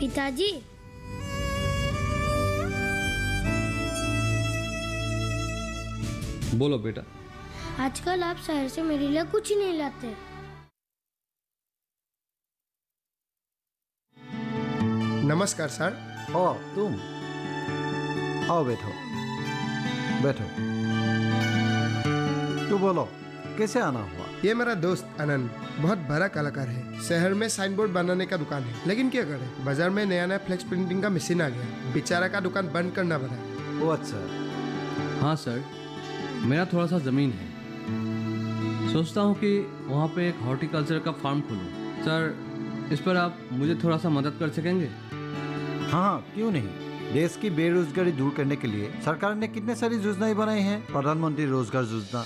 पिताजी, बोलो बेटा। आजकल आप शहर से मेरे लिए कुछ ही नहीं लाते। नमस्कार सर। ओ तुम आओ, बैठो बैठो। तू बोलो, कैसे आना हुआ? ये मेरा दोस्त आनंद बहुत बड़ा कलाकार है। शहर में साइन बोर्ड बनाने का दुकान है, लेकिन क्या करे, बाजार में नया नया फ्लेक्स प्रिंटिंग का मशीन आ गया। बेचारा का दुकान बंद करना पड़ा। ओ अच्छा। हाँ सर, मेरा थोड़ा सा ज़मीन है। सोचता हूँ कि वहाँ पे एक हॉर्टिकल्चर का फार्म खोलूँ। सर, इस पर आप मुझे थोड़ा सा मदद कर सकेंगे? हाँ, क्यों नहीं। देश की बेरोजगारी दूर करने के लिए सरकार ने कितने सारी योजनाएं बनाई हैं। प्रधानमंत्री रोजगार योजना,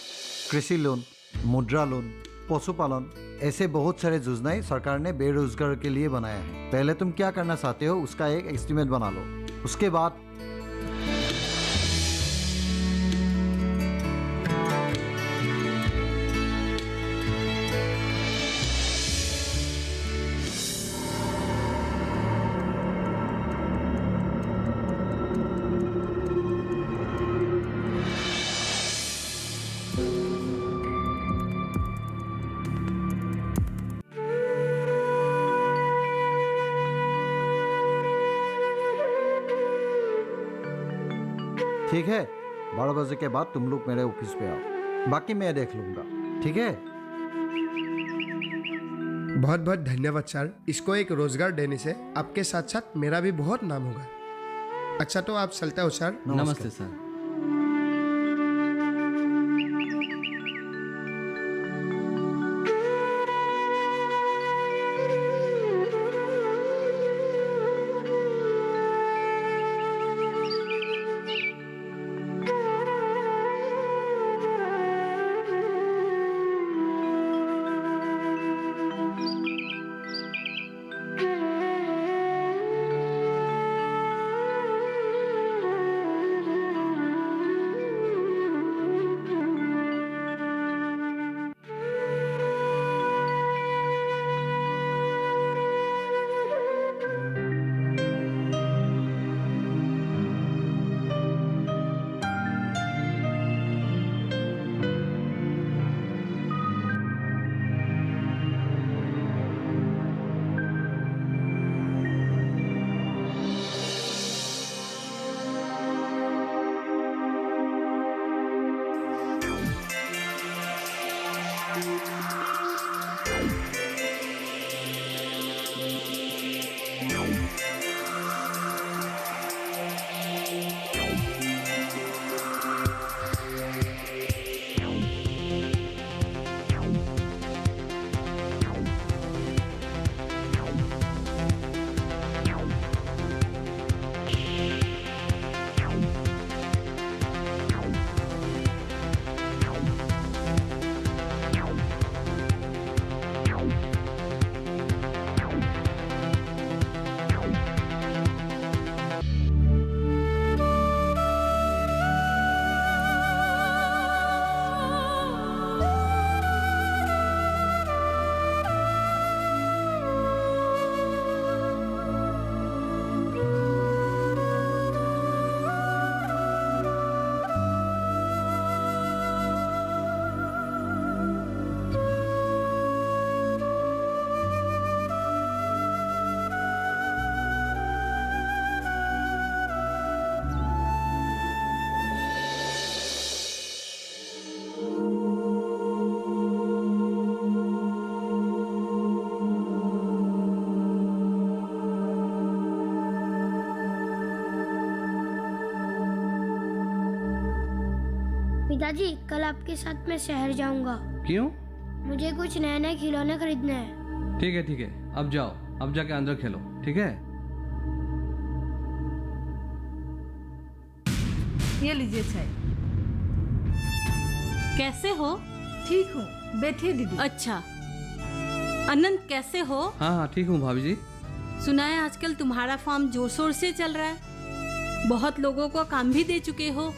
कृषि लोन, मुद्रा लोन, पशुपालन, ऐसे बहुत सारे योजनाएं सरकार ने बेरोजगार के लिए बनाया है। पहले तुम क्या करना चाहते हो उसका एक एस्टीमेट बना लो, उसके बाद ठीक है। 12 बजे के बाद तुम लोग मेरे ऑफिस पे आओ, बाकी मैं देख लूंगा, ठीक है? बहुत बहुत धन्यवाद सर। इसको एक रोजगार देने से आपके साथ साथ मेरा भी बहुत नाम होगा। अच्छा तो आप चलते हो सर। नमस्ते सर। पिताजी, कल आपके साथ मैं शहर जाऊंगा। क्यों? मुझे कुछ नए नए खिलौने खरीदने हैं। ठीक है, अब जाओ, अब जाके अंदर खेलो, ठीक है? ये लीजिए चाय। कैसे हो? ठीक हूँ, बैठिए दीदी। अच्छा, अनंत कैसे हो? हाँ, ठीक हूँ भाभी जी। सुना है आजकल तुम्हारा फार्म जोर शोर से चल रहा है, बहुत लोगों को काम भी दे चुके हो।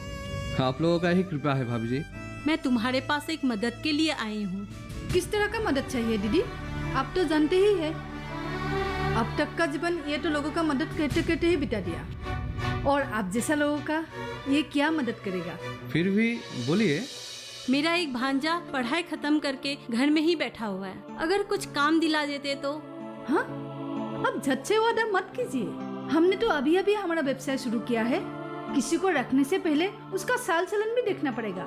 आप लोगों का ही कृपा है भाभी जी। मैं तुम्हारे पास एक मदद के लिए आई हूँ। किस तरह का मदद चाहिए दीदी? आप तो जानते ही है। अब तक का जीवन ये तो लोगों का मदद करते करते ही बिता दिया, और आप जैसा लोगों का ये क्या मदद करेगा। फिर भी बोलिए। मेरा एक भांजा पढ़ाई खत्म करके घर में ही बैठा हुआ है, अगर कुछ काम दिला देते तो। हाँ, अब झट से वादा मत कीजिए। हमने तो अभी अभी हमारा व्यवसाय शुरू किया है, किसी को रखने से पहले उसका साल चलन भी देखना पड़ेगा।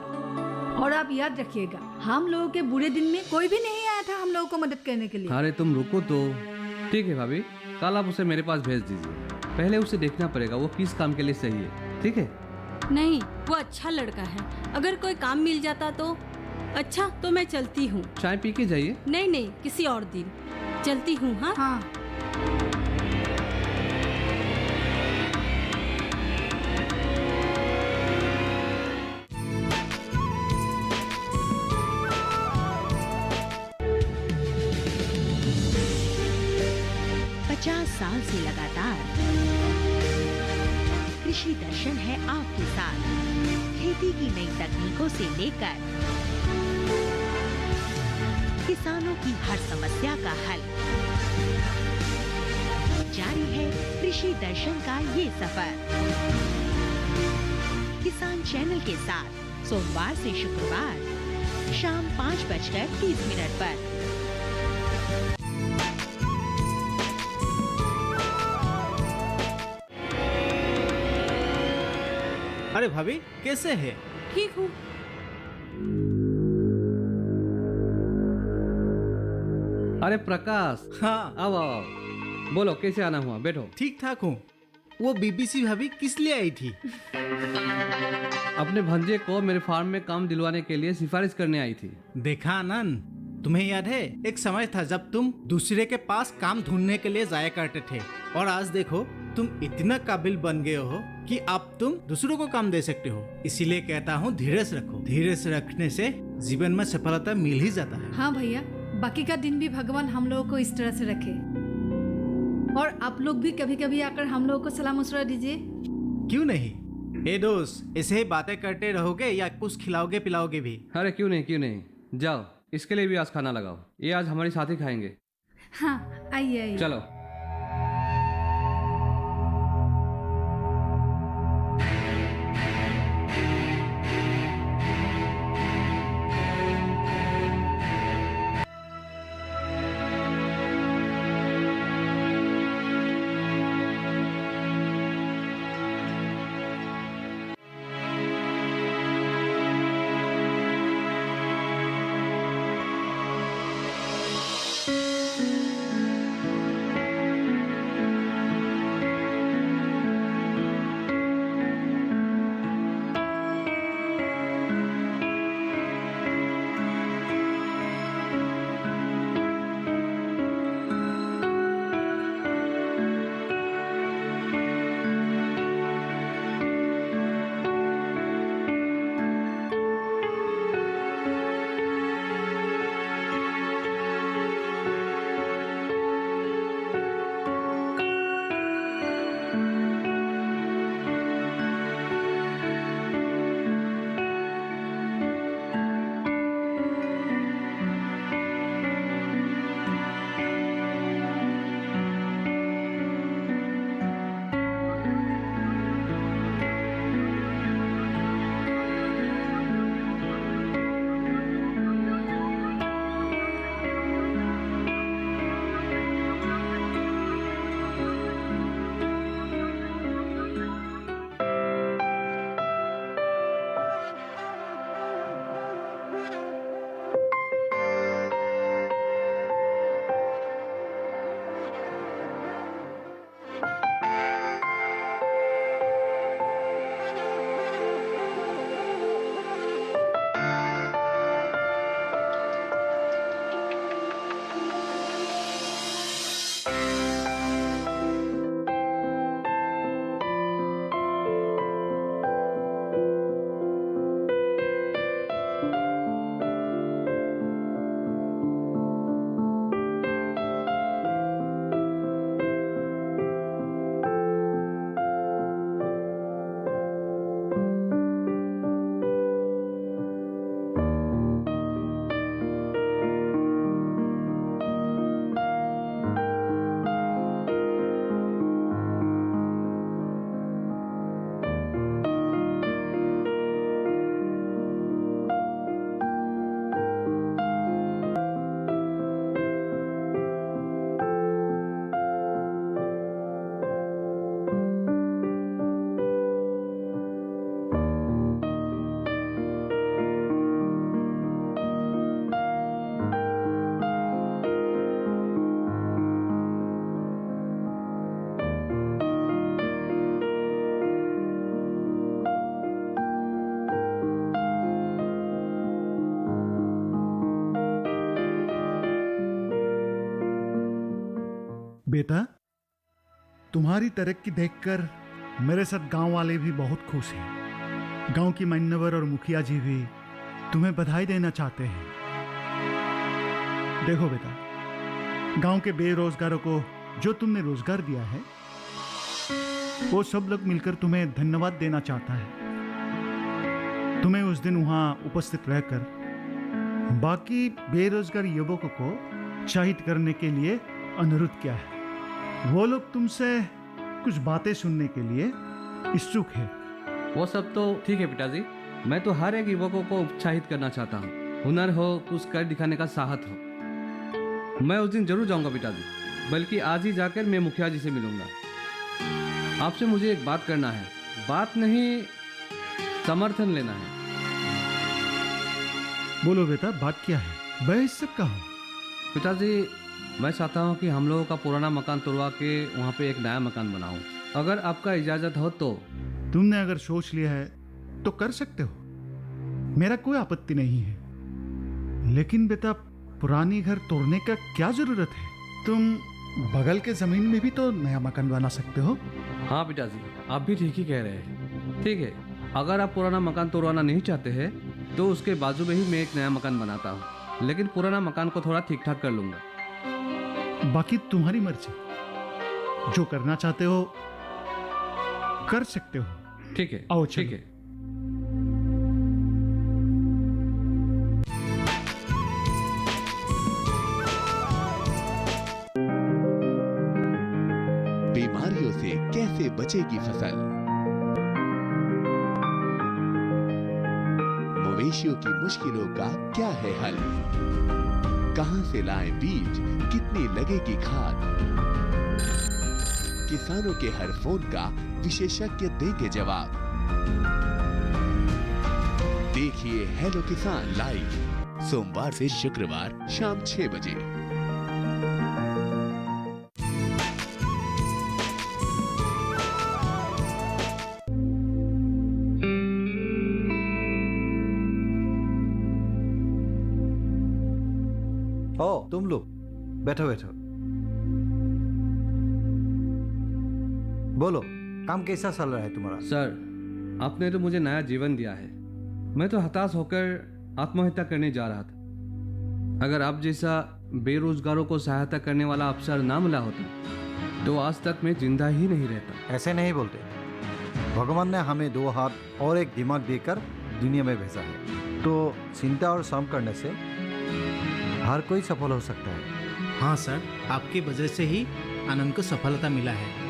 और आप याद रखिएगा, हम लोगों के बुरे दिन में कोई भी नहीं आया था हम लोगों को मदद करने के लिए। अरे तुम रुको तो। ठीक है भाभी, कल आप उसे मेरे पास भेज दीजिए। पहले उसे देखना पड़ेगा वो किस काम के लिए सही है। ठीक है? नहीं, वो अच्छा लड़का है, अगर कोई काम मिल जाता तो। अच्छा, तो मैं चलती हूँ। चाय पी के जाइए। नहीं नहीं, किसी और दिन चलती हूँ। हाँ हाँ, साल से लगातार कृषि दर्शन है आपके साथ। खेती की नई तकनीकों से लेकर किसानों की हर समस्या का हल, जारी है कृषि दर्शन का ये सफर। किसान चैनल के साथ सोमवार से शुक्रवार शाम 5:30 पर। अरे भाभी, कैसे है? ठीक हूँ। अरे प्रकाश, हाँ, आओ आओ। बोलो कैसे आना हुआ, बैठो। ठीक ठाक हूँ। वो बीबीसी भाभी किस लिए आई थी? अपने भंजे को मेरे फार्म में काम दिलवाने के लिए सिफारिश करने आई थी। देखा आनंद, तुम्हें याद है एक समय था जब तुम दूसरे के पास काम ढूंढने के लिए जाया करते थे, और आज देखो तुम इतना काबिल बन गए हो कि अब तुम दूसरों को काम दे सकते हो। इसीलिए कहता हूँ धीरज रखो। धीरज रखने से जीवन में सफलता मिल ही जाता है। हाँ भैया, बाकी का दिन भी भगवान हम लोगों को इस तरह से रखे। और आप लोग भी कभी कभी आकर हम लोगों को सलाह मशवरा दीजिए। क्यों नहीं? ए दोस्त, ऐसे ही बातें करते रहोगे या कुछ खिलाओगे पिलाओगे भी? अरे क्यों नहीं, जाओ। इसके लिए भी आज खाना लगाओ, ये आज हमारे साथ ही खाएंगे। हाँ, आइए आइए। चलो। बेटा, तुम्हारी तरक्की देखकर मेरे साथ गांव वाले भी बहुत खुश हैं। गांव की मान्यवर और मुखिया जी भी तुम्हें बधाई देना चाहते हैं। देखो बेटा, गांव के बेरोजगारों को जो तुमने रोजगार दिया है, वो सब लोग मिलकर तुम्हें धन्यवाद देना चाहता है। तुम्हें उस दिन वहां उपस्थित रहकर बाकी बेरोजगार युवकों को शहीद करने के लिए अनुरोध किया है। वो लोग तुमसे कुछ बातें सुनने के लिए इच्छुक है। वो सब तो ठीक है पिताजी, मैं तो हर एक युवकों को उत्साहित करना चाहता हूँ। हुनर हो, कुछ कर दिखाने का साहस हो। मैं उस दिन जरूर जाऊंगा पिताजी, बल्कि आज ही जाकर मैं मुखिया जी से मिलूंगा। आपसे मुझे एक बात करना है, बात नहीं समर्थन लेना है। बोलो बेटा, बात क्या है? बेहिस्सक कहो। पिताजी, मैं चाहता हूँ कि हम लोगों का पुराना मकान तोड़वा के वहाँ पे एक नया मकान बनाऊँ। अगर आपका इजाज़त हो तो। तुमने अगर सोच लिया है तो कर सकते हो, मेरा कोई आपत्ति नहीं है। लेकिन बेटा, पुरानी घर तोड़ने का क्या जरूरत है? तुम बगल के जमीन में भी तो नया मकान बना सकते हो। हाँ पिताजी, आप भी ठीक ही कह रहे हैं। ठीक है, अगर आप पुराना मकान तोड़वाना नहीं चाहते हैं तो उसके बाजू में ही मैं एक नया मकान बनाता हूँ, लेकिन पुराना मकान को थोड़ा ठीक ठाक कर लूँगा। बाकी तुम्हारी मर्जी, जो करना चाहते हो कर सकते हो। ठीक है, आओ ठीक है। बीमारियों से कैसे बचेगी फसल? मवेशियों की मुश्किलों का क्या है हल? कहां से लाएं बीज, कितनी लगेगी खाद? किसानों के हर फोन का विशेषज्ञ देंगे जवाब। देखिए हेलो किसान लाइव, सोमवार से शुक्रवार शाम 6 बजे। ओ, तुम लोग बैठो बैठो। बोलो, काम कैसा चल रहा है तुम्हारा? सर, आपने तो मुझे नया जीवन दिया है। मैं तो हताश होकर आत्महत्या करने जा रहा था। अगर आप जैसा बेरोजगारों को सहायता करने वाला अफसर ना मिला होता तो आज तक मैं जिंदा ही नहीं रहता। ऐसे नहीं बोलते। भगवान ने हमें 2 हाथ और एक दिमाग देकर दुनिया में भेजा है, तो चिंता और श्रम करने से हर कोई सफल हो सकता है। हाँ सर, आपकी वजह से ही आनंद को सफलता मिला है।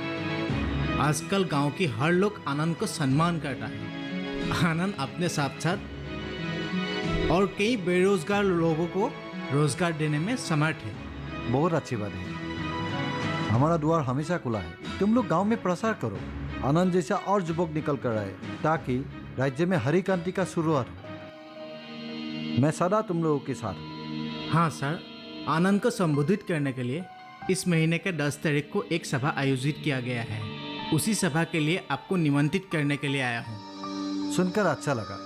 आजकल गांव की हर लोग आनंद को सम्मान करता है। आनंद अपने साथ साथ और कई बेरोजगार लोगों को रोजगार देने में समर्थ है। बहुत अच्छी बात है। हमारा द्वार हमेशा खुला है। तुम लोग गांव में प्रसार करो, आनंद जैसा और युवक निकल कर आए, ताकि राज्य में हरी क्रांति का शुरुआत हो। मैं सदा तुम लोगों के साथ हूँ। हाँ सर, आनंद को संबोधित करने के लिए इस महीने के 10 तारीख को एक सभा आयोजित किया गया है। उसी सभा के लिए आपको निमंत्रित करने के लिए आया हूँ। सुनकर अच्छा लगा,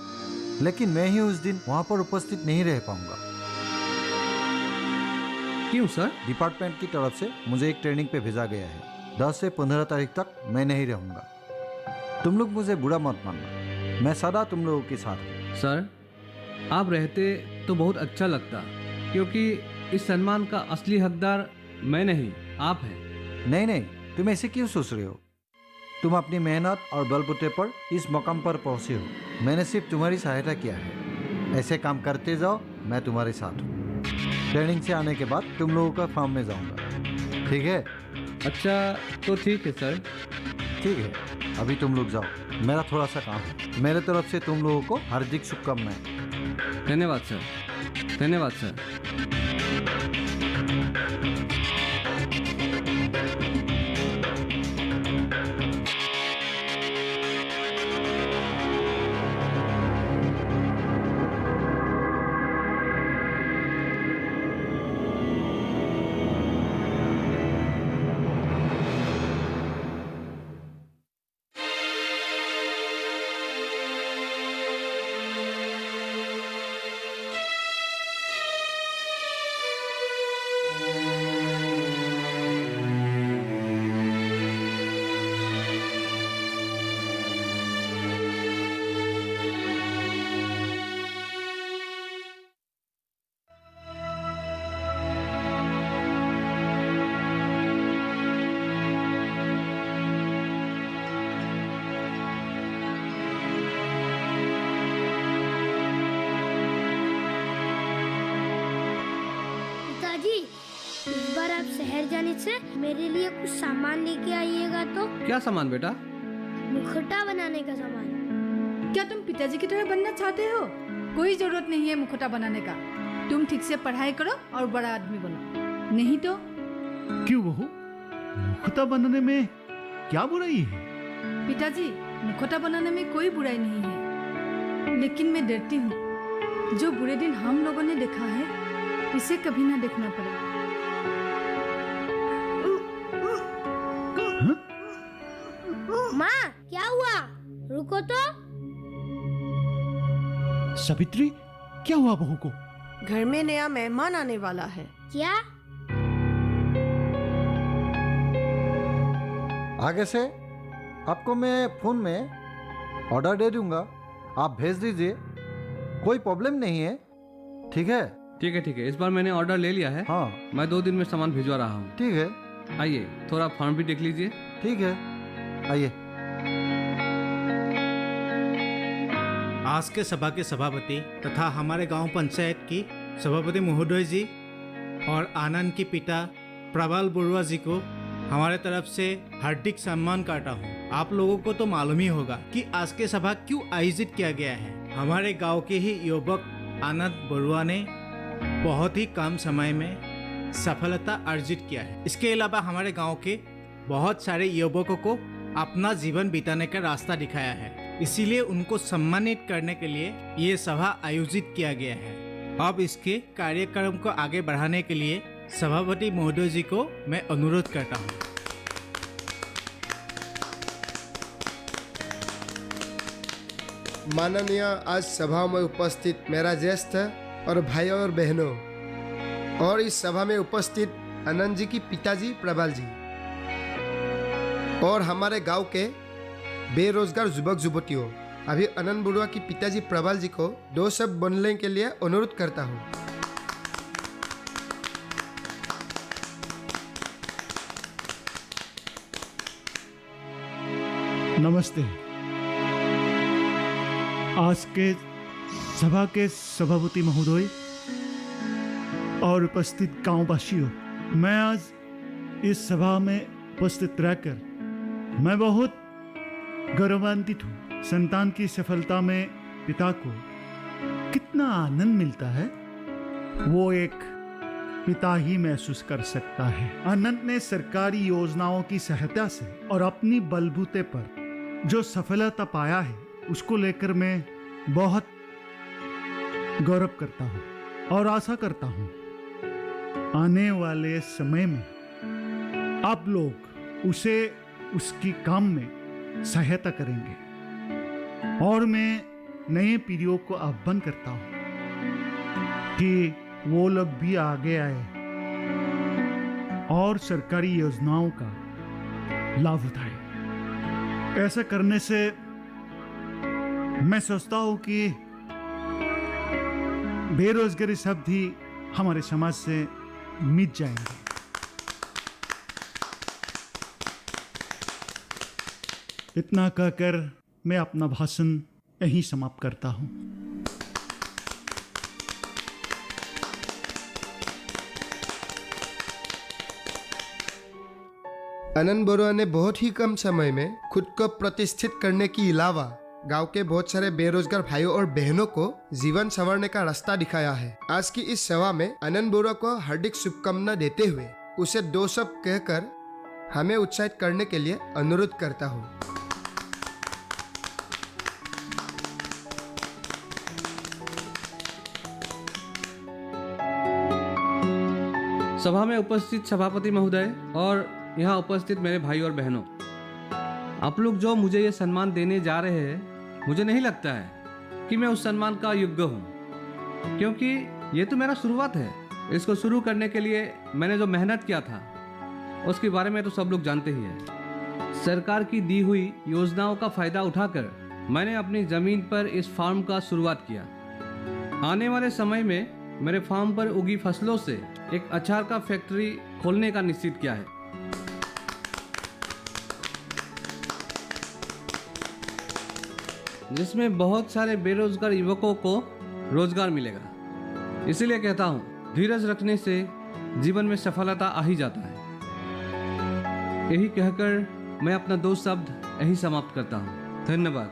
लेकिन मैं ही उस दिन वहाँ पर उपस्थित नहीं रह पाऊंगा। क्यों सर? डिपार्टमेंट की तरफ से मुझे एक ट्रेनिंग पे भेजा गया है। 10 से 15 तारीख तक मैं नहीं रहूंगा। तुम लोग मुझे बुरा मत मानना, मैं सदा तुम लोगों के साथ हूँ। सर, आप रहते तो बहुत अच्छा लगता, क्योंकि इस सम्मान का असली हकदार मैं नहीं, आप हैं। नहीं नहीं, तुम ऐसे क्यों सोच रहे हो? तुम अपनी मेहनत और बलबूते पर इस मकाम पर पहुंचे हो। मैंने सिर्फ तुम्हारी सहायता किया है। ऐसे काम करते जाओ, मैं तुम्हारे साथ हूँ। ट्रेनिंग से आने के बाद तुम लोगों का फार्म में जाऊंगा, ठीक है? अच्छा, तो ठीक है सर। ठीक है, अभी तुम लोग जाओ, मेरा थोड़ा सा काम है। मेरे तरफ से तुम लोगों को हार्दिक शुभकामनाएं। धन्यवाद सर, धन्यवाद सर। आप शहर जाने से मेरे लिए कुछ सामान लेके आइएगा तो। क्या सामान बेटा? मुखटा बनाने का सामान। क्या तुम पिताजी की तरह बनना चाहते हो? कोई जरूरत नहीं है मुखटा बनाने का। तुम ठीक से पढ़ाई करो और बड़ा आदमी बनो, नहीं तो। क्यों बहू, मुखटा बनाने में क्या बुराई है? पिताजी, मुखटा बनाने में कोई बुराई नहीं है, लेकिन मैं डरती हूँ जो बुरे दिन हम लोगों ने देखा है इसे कभी ना देखना पड़े। माँ, क्या हुआ? रुको तो। सावित्री, क्या हुआ बहू को? घर में नया मेहमान आने वाला है। क्या? आगे से आपको मैं फ़ोन में ऑर्डर दे दूंगा, आप भेज दीजिए, कोई प्रॉब्लम नहीं है। ठीक है? ठीक है ठीक है, इस बार मैंने ऑर्डर ले लिया है। हाँ मैं 2 दिन में सामान भिजवा रहा हूँ। ठीक है। आइए, थोड़ा फॉर्म भी देख लीजिए। ठीक है, आइए। आज के सभा के सभापति तथा हमारे गांव पंचायत की सभापति महोदय जी और आनंद के पिता प्रबल बरुआ जी को हमारे तरफ से हार्दिक सम्मान करता हूँ। आप लोगों को तो मालूम ही होगा कि आज के सभा क्यों आयोजित किया गया है। हमारे गांव के ही युवक आनंद बरुआ ने बहुत ही कम समय में सफलता अर्जित किया है। इसके अलावा हमारे गांव के बहुत सारे युवकों को अपना जीवन बिताने का रास्ता दिखाया है, इसीलिए उनको सम्मानित करने के लिए ये सभा आयोजित किया गया है। अब इसके कार्यक्रम को आगे बढ़ाने के लिए सभापति महोदय जी को मैं अनुरोध करता हूँ। माननीय आज सभा में उपस्थित मेरा ज्येष्ठ और भाइयों और बहनों, और इस सभा में उपस्थित आनंद जी की पिताजी प्रबल जी, और हमारे गांव के बेरोजगार युवक युवतियों, अभी आनंद बरुआ की पिताजी प्रबल जी को 2 शब्द बोलने के लिए अनुरोध करता हूँ। नमस्ते। आज के सभा के सभापति महोदय और उपस्थित गांववासियों, मैं आज इस सभा में उपस्थित रहकर मैं बहुत गौरवान्वित हूँ। संतान की सफलता में पिता को कितना आनंद मिलता है वो एक पिता ही महसूस कर सकता है। आनंद ने सरकारी योजनाओं की सहायता से और अपनी बलबूते पर जो सफलता पाया है उसको लेकर मैं बहुत गौरव करता हूँ और आशा करता हूँ आने वाले समय में आप लोग उसे उसकी काम में सहायता करेंगे। और मैं नए पीढ़ियों को आह्वान करता हूँ कि वो लोग भी आगे आए और सरकारी योजनाओं का लाभ उठाए। ऐसा करने से मैं सोचता हूँ कि बेरोजगारी शब्द ही हमारे समाज से मिट जाएंगे। इतना कहकर मैं अपना भाषण यहीं समाप्त करता हूँ। आनंद बरुआ ने बहुत ही कम समय में खुद को प्रतिष्ठित करने के अलावा गांव के बहुत सारे बेरोजगार भाइयों और बहनों को जीवन संवारने का रास्ता दिखाया है। आज की इस सभा में आनंद बरुआ को हार्दिक शुभकामना देते हुए उसे 2 शब्द कहकर हमें उत्साहित करने के लिए अनुरोध करता हूँ। सभा में उपस्थित सभापति महोदय और यहाँ उपस्थित मेरे भाई और बहनों, आप लोग जो मुझे ये सम्मान देने जा रहे हैं, मुझे नहीं लगता है कि मैं उस सम्मान का योग्य हूँ, क्योंकि ये तो मेरा शुरुआत है। इसको शुरू करने के लिए मैंने जो मेहनत किया था उसके बारे में तो सब लोग जानते ही हैं। सरकार की दी हुई योजनाओं का फायदा उठाकर मैंने अपनी ज़मीन पर इस फार्म का शुरुआत किया। आने वाले समय में मेरे फार्म पर उगी फसलों से एक अचार का फैक्ट्री खोलने का निश्चित किया है, जिसमें बहुत सारे बेरोजगार युवकों को रोजगार मिलेगा। इसीलिए कहता हूँ, धीरज रखने से जीवन में सफलता आ ही जाता है। यही कहकर मैं अपना 2 शब्द यही समाप्त करता हूँ। धन्यवाद।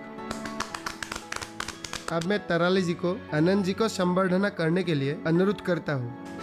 अब मैं तराली जी को, आनंद जी को संबर्धना करने के लिए अनुरोध करता हूँ।